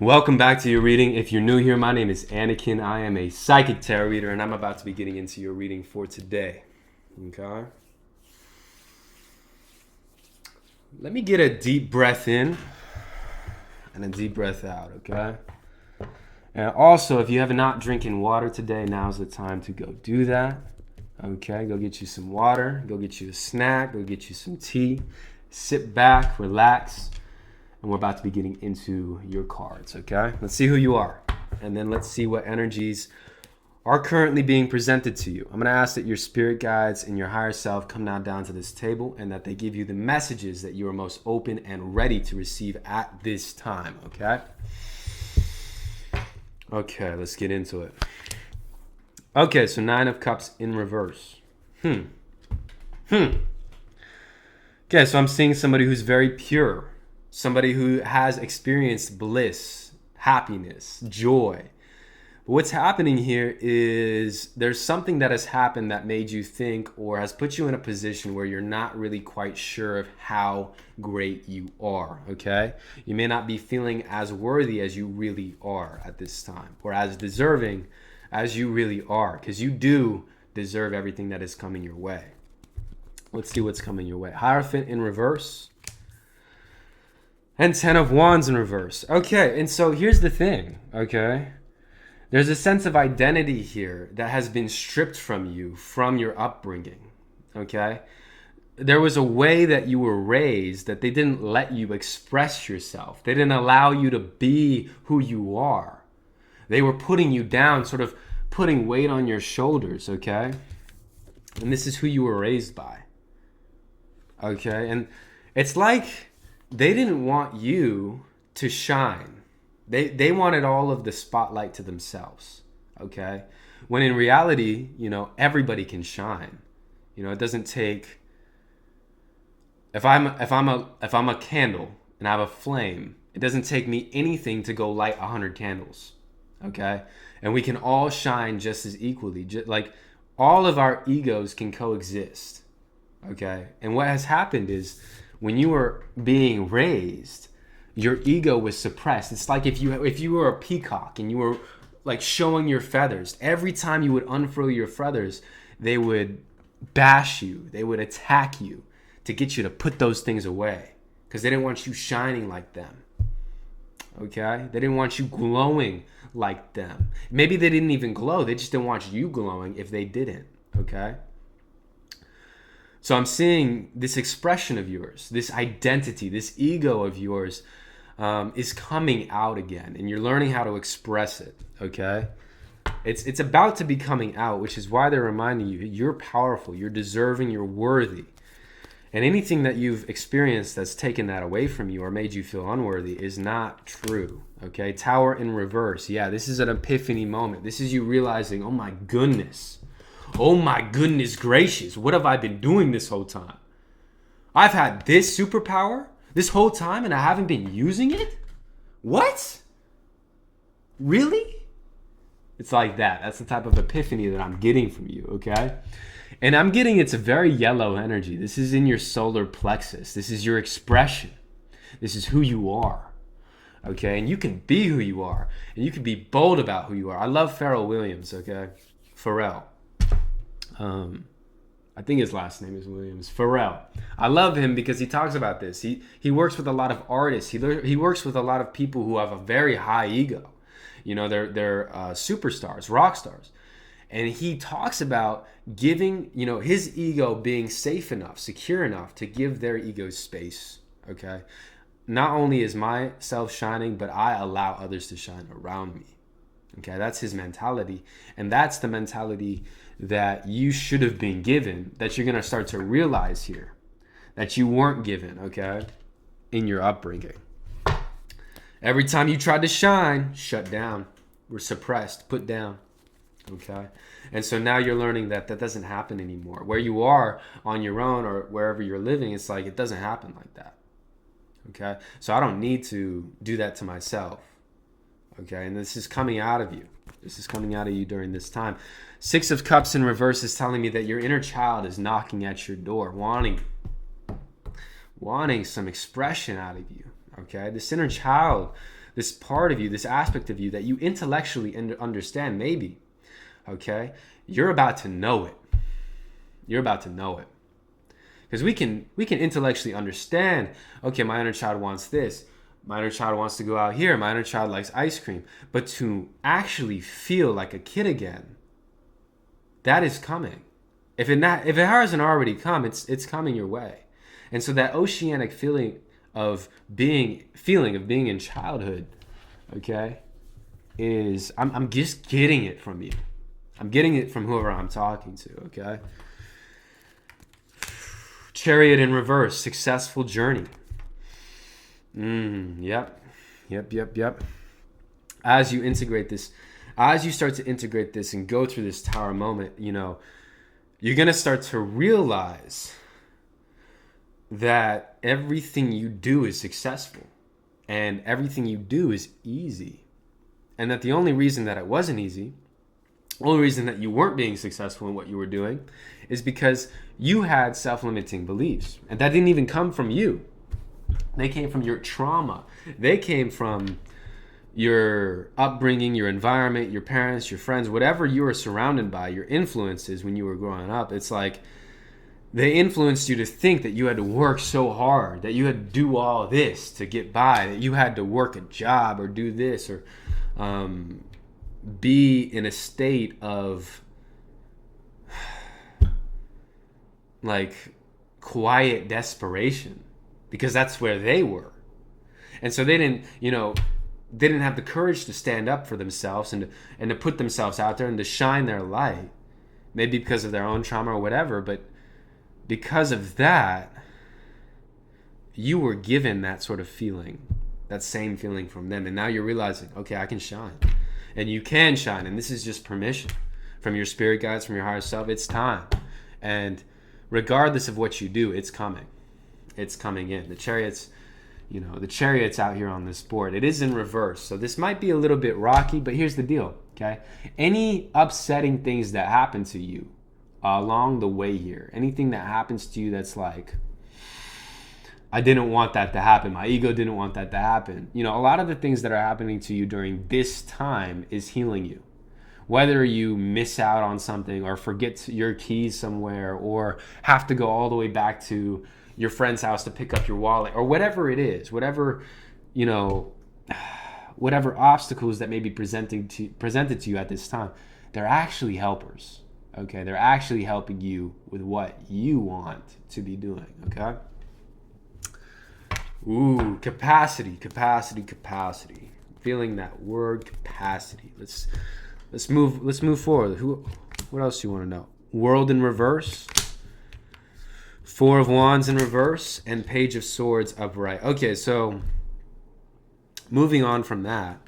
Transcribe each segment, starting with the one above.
Welcome back to your reading. If you're new here, my name is Anakin. I am a psychic tarot reader, and I'm about to be getting into your reading for today. Okay? Let me get a deep breath in and a deep breath out, okay? And also, if you have not drinking water today, now's the time to go do that. Okay, go get you some water, go get you a snack, go get you some tea. Sit back, relax. And we're about to be getting into your cards, okay? Let's see who you are. And then let's see what energies are currently being presented to you. I'm going to ask that your spirit guides and your higher self come now down to this table and that they give you the messages that you are most open and ready to receive at this time, okay? Okay, let's get into it. Okay, so 9 of Cups in reverse. Okay, so I'm seeing somebody who's very pure. Somebody who has experienced bliss, happiness, joy. But what's happening here is there's something that has happened that made you think or has put you in a position where you're not really quite sure of how great you are, okay? You may not be feeling as worthy as you really are at this time, or as deserving as you really are, because you do deserve everything that is coming your way. Let's see what's coming your way. Hierophant in reverse. And 10 of Wands in reverse. Okay, and so here's the thing, okay? There's a sense of identity here that has been stripped from you from your upbringing, okay? There was a way that you were raised that they didn't let you express yourself. They didn't allow you to be who you are. They were putting you down, sort of putting weight on your shoulders, okay? And this is who you were raised by, okay? And it's like they didn't want you to shine. They wanted all of the spotlight to themselves, okay? When in reality, everybody can shine. It doesn't take. If I'm a candle and I have a flame, it doesn't take me anything to go light 100 candles, okay? And we can all shine just as equally. Like all of our egos can coexist, okay? And what has happened is, when you were being raised, your ego was suppressed. It's like if you were a peacock and you were like showing your feathers, every time you would unfurl your feathers, they would bash you. They would attack you to get you to put those things away because they didn't want you shining like them. Okay? They didn't want you glowing like them. Maybe they didn't even glow. They just didn't want you glowing if they didn't. Okay? So I'm seeing this expression of yours, this identity, this ego of yours is coming out again, and you're learning how to express it, okay? It's about to be coming out, which is why they're reminding you, you're powerful, you're deserving, you're worthy. And anything that you've experienced that's taken that away from you or made you feel unworthy is not true, okay? Tower in reverse. Yeah, this is an epiphany moment. This is you realizing, oh my goodness. Oh my goodness gracious, what have I been doing this whole time? I've had this superpower this whole time and I haven't been using it? What? Really? It's like that. That's the type of epiphany that I'm getting from you, okay? And I'm getting it's a very yellow energy. This is in your solar plexus. This is your expression. This is who you are, okay? And you can be who you are and you can be bold about who you are. I love Pharrell Williams, okay? Pharrell. I think his last name is Williams. Pharrell. I love him because he talks about this. He works with a lot of artists. He works with a lot of people who have a very high ego. They're superstars, rock stars. And he talks about giving, his ego being safe enough, secure enough to give their ego space, okay? Not only is my self shining, but I allow others to shine around me. Okay, that's his mentality. And that's the mentality that you should have been given, that you're going to start to realize here, that you weren't given, okay, in your upbringing. Every time you tried to shine, shut down, were suppressed, put down, okay? And so now you're learning that doesn't happen anymore. Where you are on your own or wherever you're living, it's like it doesn't happen like that, okay? So I don't need to do that to myself. Okay, and this is coming out of you. This is coming out of you during this time. 6 of Cups in reverse is telling me that your inner child is knocking at your door, wanting some expression out of you. Okay, this inner child, this part of you, this aspect of you that you intellectually understand, maybe, okay, you're about to know it. You're about to know it. Because we can intellectually understand, okay, my inner child wants this. My inner child wants to go out here. My inner child likes ice cream. But to actually feel like a kid again, that is coming. If it hasn't already come, it's coming your way. And so that oceanic feeling of being in childhood, okay, is I'm just getting it from you. I'm getting it from whoever I'm talking to, okay? Chariot in reverse, successful journey. Yep. As you start to integrate this and go through this tower moment, you're going to start to realize that everything you do is successful and everything you do is easy. And that the only reason that it wasn't easy, the only reason that you weren't being successful in what you were doing, is because you had self-limiting beliefs. And that didn't even come from you. They came from your trauma. They came from your upbringing, your environment, your parents, your friends, whatever you were surrounded by, your influences when you were growing up. It's like they influenced you to think that you had to work so hard, that you had to do all this to get by, that you had to work a job or do this or be in a state of like quiet desperation, because that's where they were. And so they didn't have the courage to stand up for themselves and to put themselves out there and to shine their light, maybe because of their own trauma or whatever. But because of that, you were given that sort of feeling, that same feeling from them. And now you're realizing, okay, I can shine. And you can shine. And this is just permission from your spirit guides, from your higher self. It's time. And regardless of what you do, it's coming. It's coming in. The chariot's out here on this board. It is in reverse. So this might be a little bit rocky, but here's the deal, okay? Any upsetting things that happen to you along the way here, anything that happens to you that's like, I didn't want that to happen. My ego didn't want that to happen. A lot of the things that are happening to you during this time is healing you. Whether you miss out on something or forget your keys somewhere or have to go all the way back to your friend's house to pick up your wallet or whatever it is, whatever obstacles that may be presented to you at this time, they're actually helpers. Okay, they're actually helping you with what you want to be doing. Okay. Ooh, capacity. Feeling that word capacity. Let's move forward. What else do you want to know? World in reverse. Four of Wands in reverse and Page of Swords upright. Okay, so moving on from that,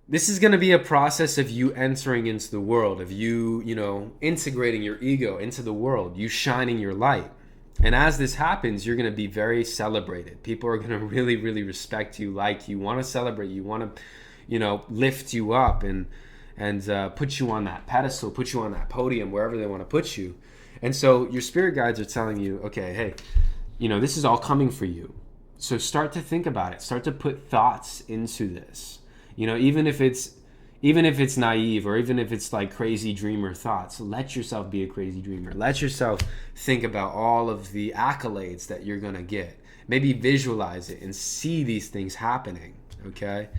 this is going to be a process of you entering into the world, of you, integrating your ego into the world, you shining your light. And as this happens, you're going to be very celebrated. People are going to really, really respect you, like you, want to celebrate you, want to, lift you up and put you on that pedestal, put you on that podium, wherever they want to put you. And so your spirit guides are telling you, okay, hey, this is all coming for you. So start to think about it. Start to put thoughts into this. Even if it's naive or even if it's like crazy dreamer thoughts, let yourself be a crazy dreamer. Let yourself think about all of the accolades that you're going to get. Maybe visualize it and see these things happening, okay?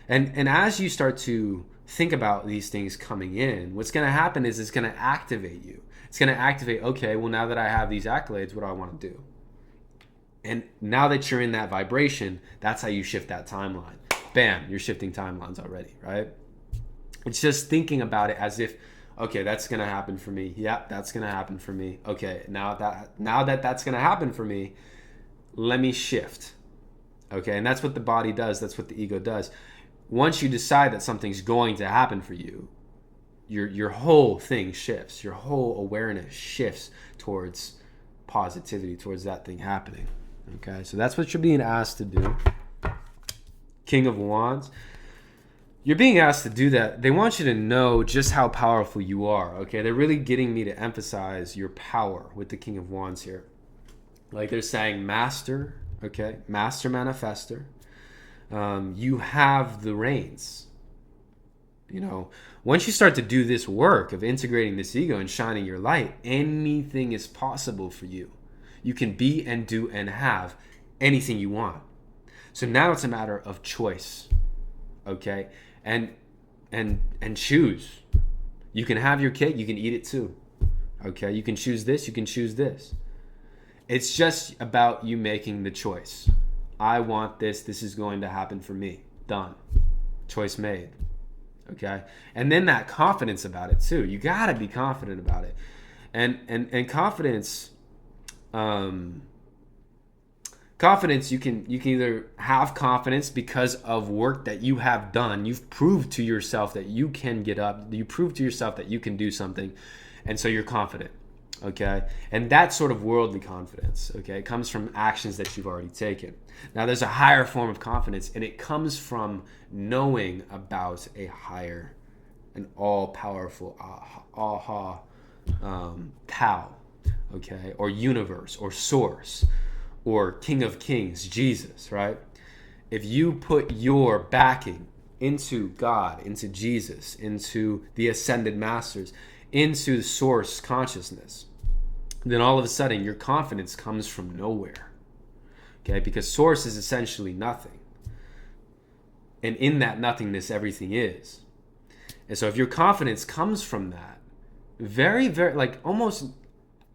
And as you start to think about these things coming in, what's going to happen is it's going to activate you. It's going to activate, okay, well, now that I have these accolades, what do I want to do? And now that you're in that vibration, that's how you shift that timeline. Bam, you're shifting timelines already, right? It's just thinking about it as if, okay, that's going to happen for me. Yep, that's going to happen for me. Okay, now that that's going to happen for me, let me shift. Okay, and that's what the body does. That's what the ego does. Once you decide that something's going to happen for you, your whole thing shifts. Your whole awareness shifts towards positivity, towards that thing happening. Okay, so that's what you're being asked to do. King of Wands. You're being asked to do that. They want you to know just how powerful you are. Okay, they're really getting me to emphasize your power with the King of Wands here. Like they're saying master, okay, master manifester. you have the reins. You know, once you start to do this work of integrating this ego and shining your light, anything is possible for you. You can be and do and have anything you want. So now it's a matter of choice, okay? And choose. You can have your cake, you can eat it too, okay? You can choose this, you can choose this. It's just about you making the choice. I want this. This is going to happen for me. Done. Choice made. Okay? And then that confidence about it too. You got to be confident about it. And confidence, confidence, you can either have confidence because of work that you have done. You've proved to yourself that you can get up. You prove to yourself that you can do something. And so you're confident. Okay, and that sort of worldly confidence, okay, it comes from actions that you've already taken. Now there's a higher form of confidence, and it comes from knowing about a higher, an all-powerful Tao, okay, or universe, or source, or King of Kings, Jesus, right? If you put your backing into God, into Jesus, into the ascended masters, into the source consciousness, then all of a sudden your confidence comes from nowhere. Okay, because source is essentially nothing. And in that nothingness, everything is. And so if your confidence comes from that, very, very, like almost,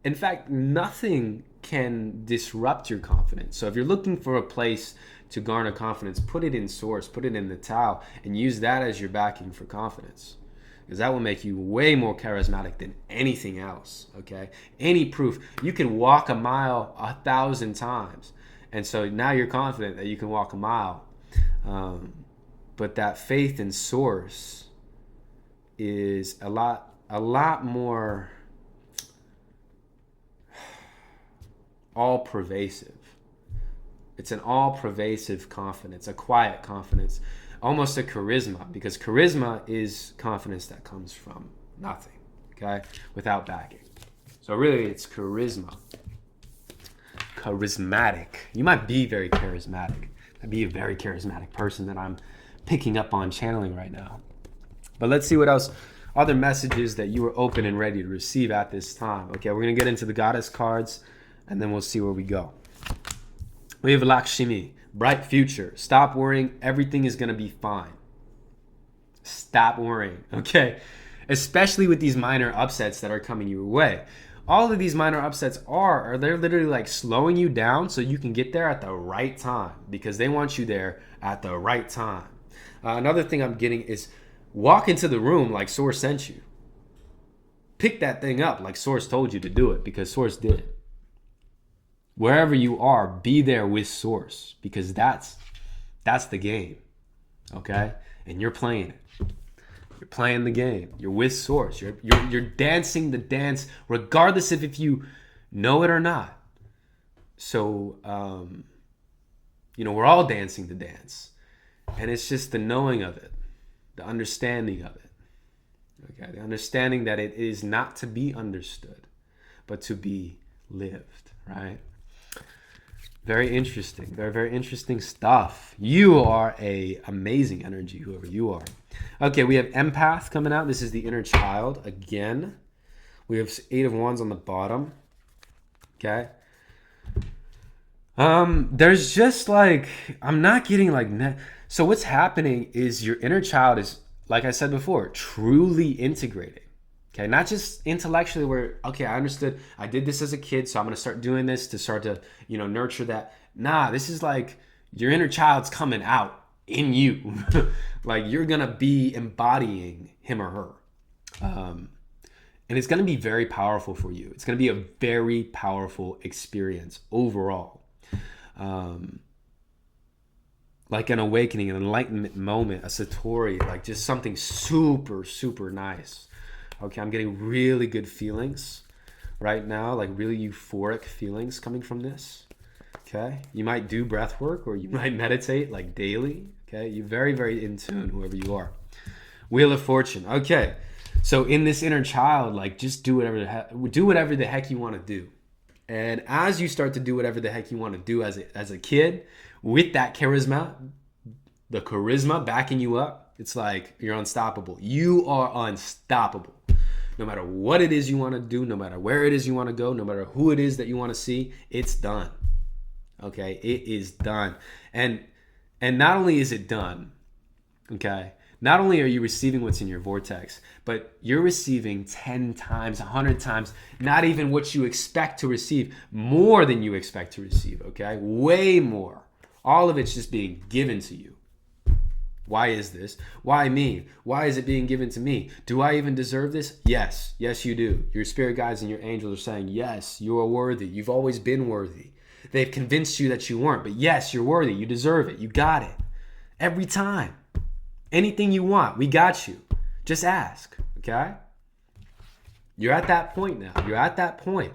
in fact, nothing can disrupt your confidence. So if you're looking for a place to garner confidence, put it in source, put it in the Tao, and use that as your backing for confidence. Because that will make you way more charismatic than anything else, okay? Any proof. You can walk a mile 1,000 times. And so now you're confident that you can walk a mile. But that faith in source is a lot more all-pervasive. It's an all-pervasive confidence, a quiet confidence. Almost a charisma, because charisma is confidence that comes from nothing, okay, without backing. So really it's charisma. Charismatic. You might be very charismatic. I'd be a very charismatic person that I'm picking up on channeling right now. But let's see what else, other messages that you were open and ready to receive at this time. Okay, we're going to get into the goddess cards, and then we'll see where we go. We have Lakshmi. Bright future. Stop worrying. Everything is going to be fine. Stop worrying. Okay. Especially with these minor upsets that are coming your way. All of these minor upsets are they're literally like slowing you down so you can get there at the right time, because they want you there at the right time. Another thing I'm getting is walk into the room like Source sent you. Pick that thing up like Source told you to do it, because Source did. Wherever you are, be there with Source, because that's the game, okay? And you're playing it. You're playing the game. You're with Source. You're dancing the dance, regardless of if you know it or not. So, we're all dancing the dance, and it's just the knowing of it, the understanding of it. Okay, the understanding that it is not to be understood, but to be lived, right? Very interesting. Very, very interesting stuff. You are a amazing energy, whoever you are. Okay, we have empath coming out. This is the inner child again. We have 8 of Wands on the bottom. Okay. There's just like, I'm not getting like, so what's happening is your inner child is, like I said before, truly integrating. Okay, not just intellectually where, okay, I understood, I did this as a kid, so I'm going to start doing this to start to, nurture that. Nah, this is like your inner child's coming out in you. Like you're going to be embodying him or her. And it's going to be very powerful for you. It's going to be a very powerful experience overall. Like an awakening, an enlightenment moment, a satori, like just something super, super nice. Okay, I'm getting really good feelings right now, like really euphoric feelings coming from this. Okay, you might do breath work or you might meditate like daily. Okay, you're very, very in tune, whoever you are. Wheel of Fortune. Okay, so in this inner child, like just do whatever the heck you want to do. And as you start to do whatever the heck you want to do as a kid with that charisma, the charisma backing you up, it's like you're unstoppable. You are unstoppable. No matter what it is you want to do, no matter where it is you want to go, no matter who it is that you want to see, it's done. Okay, it is done. And not only is it done, okay, not only are you receiving what's in your vortex, but you're receiving 10 times, 100 times, not even what you expect to receive, more than you expect to receive, okay? Way more. All of it's just being given to you. Why is this? Why me? Why is it being given to me? Do I even deserve this? Yes. Yes, you do. Your spirit guides and your angels are saying, yes, you are worthy. You've always been worthy. They've convinced you that you weren't, but yes, you're worthy. You deserve it. You got it. Every time. Anything you want, we got you. Just ask, okay? You're at that point now. You're at that point.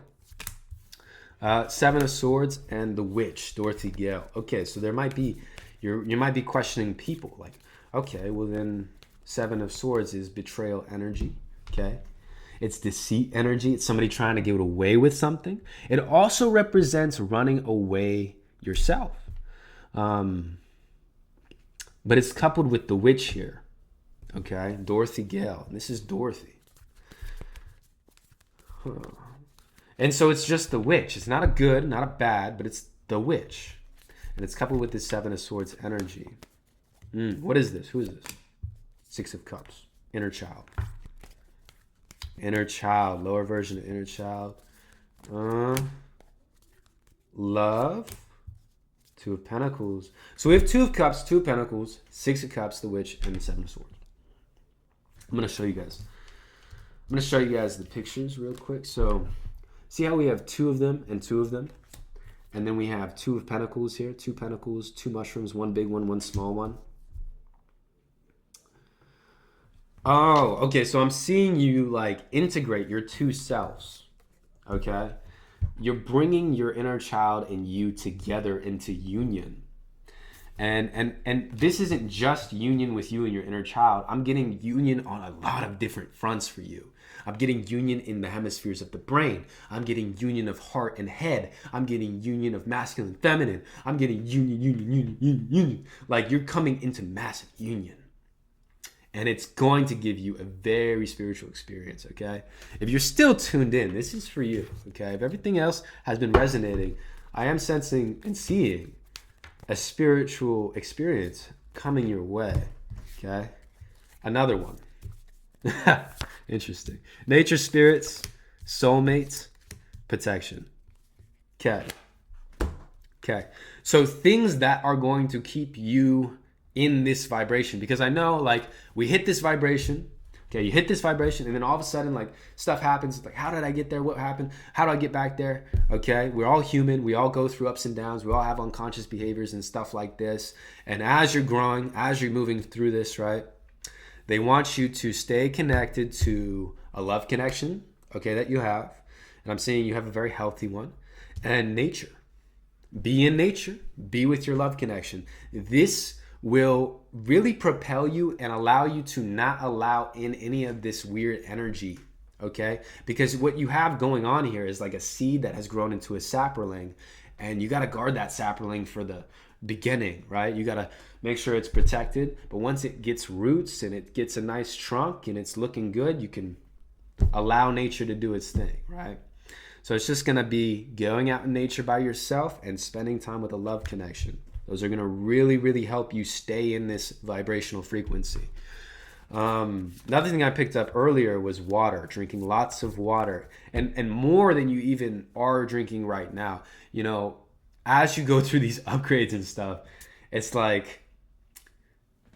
Seven of Swords and the Witch, Dorothy Gale. Okay, so there might be, you might be questioning people. Like, okay, well then Seven of Swords is betrayal energy, okay? It's deceit energy. It's somebody trying to get away with something. It also represents running away yourself. But it's coupled with the Witch here, okay? Dorothy Gale. This is Dorothy. And so it's just the Witch. It's not a good, not a bad, but it's the Witch. And it's coupled with this Seven of Swords energy. What is this? Who is this? Six of Cups. Inner child. Inner child. Lower version of inner child. Love. Two of Pentacles. So we have Two of Cups, Two of Pentacles, Six of Cups, the Witch, and the Seven of Swords. I'm going to show you guys. I'm going to show you guys the pictures real quick. So see how we have two of them and two of them? And then we have Two of Pentacles here. Two Pentacles, two mushrooms, one big one, one small one. Oh, okay. So I'm seeing you like integrate your two selves. Okay? You're bringing your inner child and you together into union. And this isn't just union with you and your inner child. I'm getting union on a lot of different fronts for you. I'm getting union in the hemispheres of the brain. I'm getting union of heart and head. I'm getting union of masculine, feminine. I'm getting union. Like you're coming into massive union. And it's going to give you a very spiritual experience, okay? If you're still tuned in, this is for you, okay? If everything else has been resonating, I am sensing and seeing a spiritual experience coming your way, okay? Another one. Interesting. Nature spirits, soulmates, protection. Okay. Okay. So things that are going to keep you in this vibration, because I know like we hit this vibration, okay, you hit this vibration and then all of a sudden like stuff happens. It's like, how did I get there? What happened? How do I get back there? Okay, we're all human. We all go through ups and downs. We all have unconscious behaviors and stuff like this. And as you're growing, as you're moving through this, right, they want you to stay connected to a love connection, okay, that you have. And I'm saying you have a very healthy one. And nature. Be in nature. Be with your love connection. This will really propel you and allow you to not allow in any of this weird energy, okay? Because what you have going on here is like a seed that has grown into a sapling, and you got to guard that sapling for the beginning, right? You got to make sure it's protected, but once it gets roots and it gets a nice trunk and it's looking good, you can allow nature to do its thing, right? So it's just going to be going out in nature by yourself and spending time with a love connection. Those are going to really, really help you stay in this vibrational frequency. Another thing I picked up earlier was water, drinking lots of water, and more than you even are drinking right now. You know, as you go through these upgrades and stuff, it's like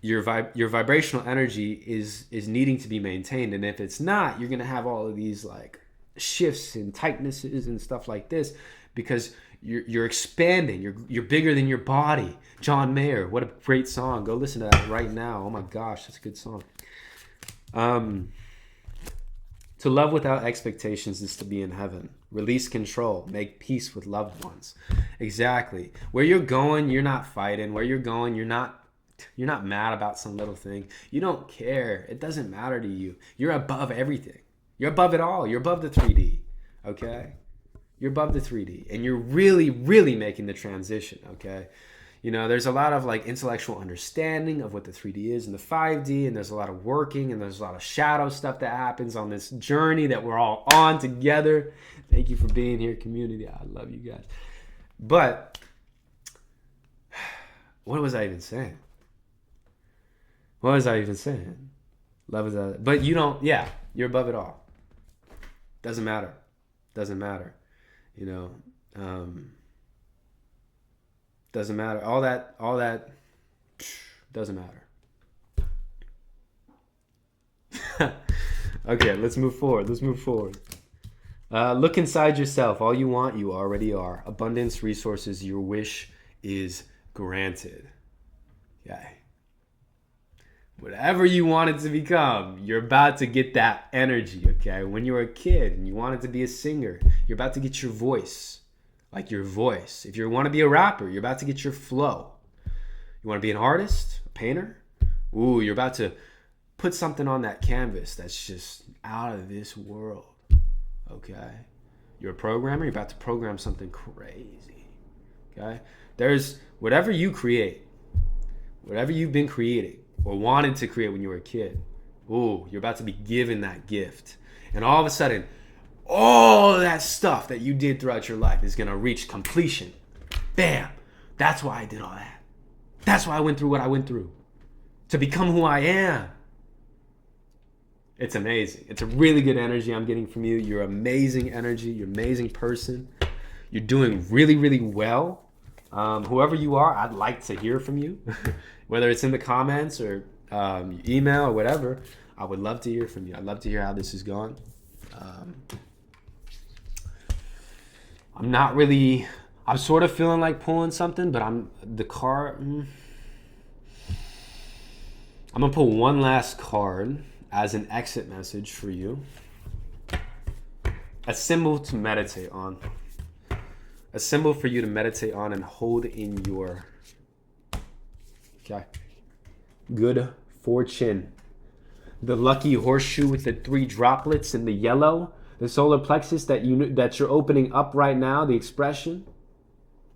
your vibrational energy is needing to be maintained. And if it's not, you're going to have all of these like shifts and tightnesses and stuff like this because you're expanding. You're bigger than your body. John Mayer, what a great song. Go listen to that right now. Oh my gosh, that's a good song. To love without expectations is to be in heaven. Release control. Make peace with loved ones. Exactly. Where you're going, you're not fighting. Where you're going, you're not mad about some little thing. You don't care. It doesn't matter to you. You're above everything. You're above it all. You're above the 3D. Okay? You're above the 3D, and you're really, really making the transition, okay? You know, there's a lot of like intellectual understanding of what the 3D is and the 5D, and there's a lot of working, and there's a lot of shadow stuff that happens on this journey that we're all on together. Thank you for being here, community. I love you guys. But what was I even saying? What was I even saying? Love is that. But you don't, yeah, you're above it all. Doesn't matter. Doesn't matter. You know, doesn't matter. All that doesn't matter. Okay, let's move forward. Look inside yourself. All you want, you already are. Abundance, resources, your wish is granted. Okay. Whatever you want it to become, you're about to get that energy, okay? When you were a kid and you wanted to be a singer, you're about to get your voice. Like your voice. If you want to be a rapper, you're about to get your flow. You want to be an artist, a painter? Ooh, you're about to put something on that canvas that's just out of this world, okay? You're a programmer, you're about to program something crazy, okay? There's whatever you create, whatever you've been creating or wanted to create when you were a kid, ooh, you're about to be given that gift. And all of a sudden, all of that stuff that you did throughout your life is going to reach completion. Bam. That's why I did all that. That's why I went through what I went through. To become who I am. It's amazing. It's a really good energy I'm getting from you. You're amazing energy. You're an amazing person. You're doing really, really well. Whoever you are, I'd like to hear from you. Whether it's in the comments or email or whatever, I would love to hear from you. I'd love to hear how this is going. I'm sort of feeling like pulling something, but I'm going to pull one last card as an exit message for you. A symbol to meditate on. A symbol for you to meditate on and hold in your good fortune. The lucky horseshoe with the 3 droplets in the yellow. The solar plexus that you're opening up right now, the expression.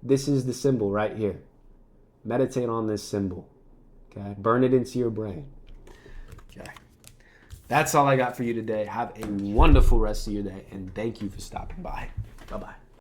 This is the symbol right here. Meditate on this symbol. Okay? Burn it into your brain. Okay. That's all I got for you today. Have a wonderful rest of your day, and thank you for stopping by. Bye-bye.